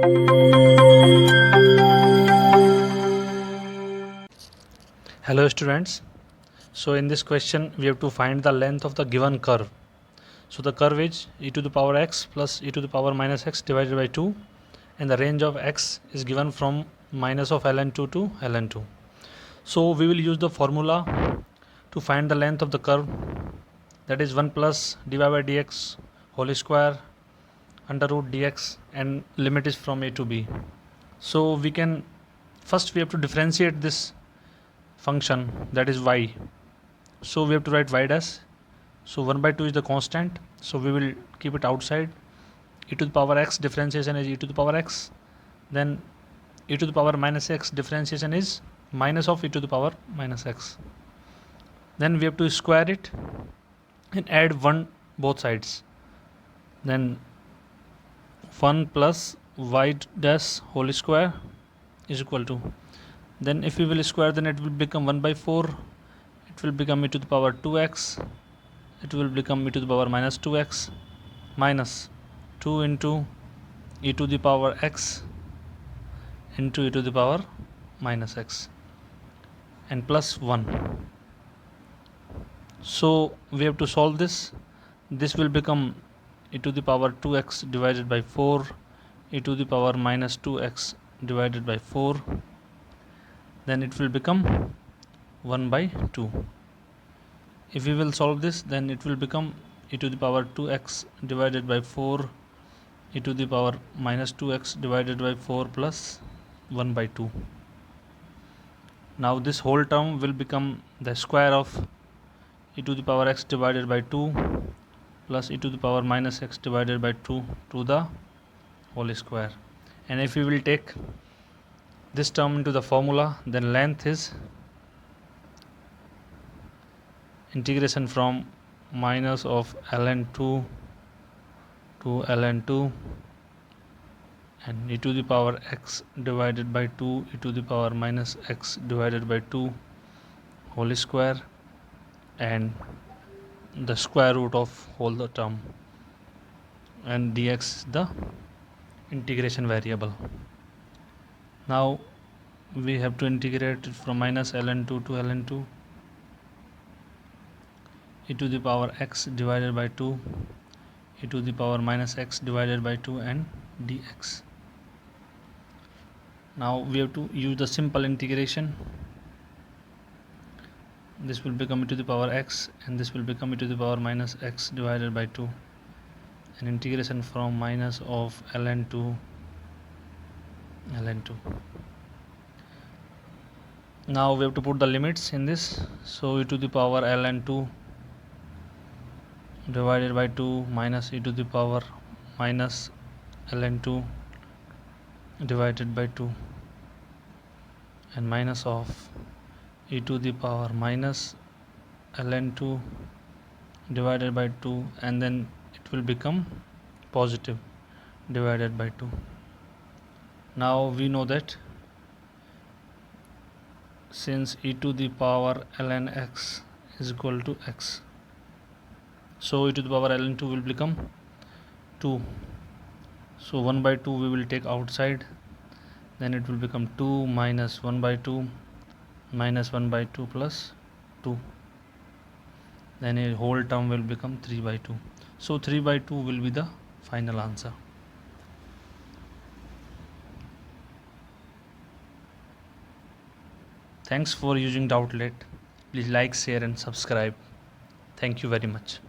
Hello students. So in this question we have to find the length of the given curve. So the curve is e to the power x plus e to the power minus x divided by 2, and the range of x is given from minus of ln2 to ln2. So we will use the formula to find the length of the curve, that is 1 plus dy by dx whole square under root dx, and limit is from a to b. So we have to differentiate this function, that is y. So we have to write y dash. So 1 by 2 is the constant, so we will keep it outside. E to the power x differentiation is e to the power x, then e to the power minus x differentiation is minus of e to the power minus x. Then we have to square it and add 1 both sides. Then 1 plus y dash whole square is equal to, then if we will square, then it will become 1 by 4, it will become e to the power 2x, it will become e to the power minus 2x minus 2 into e to the power x into e to the power minus x and plus 1. So we have to solve this. This will become e to the power 2x divided by 4, e to the power minus 2x divided by 4, then it will become 1 by 2. If we will solve this, then it will become e to the power 2x divided by 4, e to the power minus 2x divided by 4 plus 1 by 2. Now this whole term will become the square of e to the power x divided by 2 plus e to the power minus x divided by 2 to the whole square. And if we will take this term into the formula, then length is integration from minus of ln2 to ln2 and e to the power x divided by 2 e to the power minus x divided by 2 whole square and the square root of whole the term, and dx is the integration variable. Now we have to integrate it from minus ln2 to ln2, e to the power x divided by 2, e to the power minus x divided by 2 and dx. Now we have to use the simple integration. This will become e to the power x and this will become e to the power minus x divided by 2, and integration from minus of ln to ln2. Now we have to put the limits in this. So e to the power ln2 divided by 2 minus e to the power minus ln2 divided by 2 and minus of e to the power minus ln2 divided by 2, and then it will become positive divided by 2. Now we know that since e to the power ln x is equal to x, so e to the power ln2 will become 2. So 1 by 2 we will take outside, then it will become 2 minus 1 by 2 minus 1 by 2 plus 2, then a whole term will become 3 by 2. So 3 by 2 will be the final answer. Thanks for using Doubtlet. Please like, share and subscribe. Thank you very much.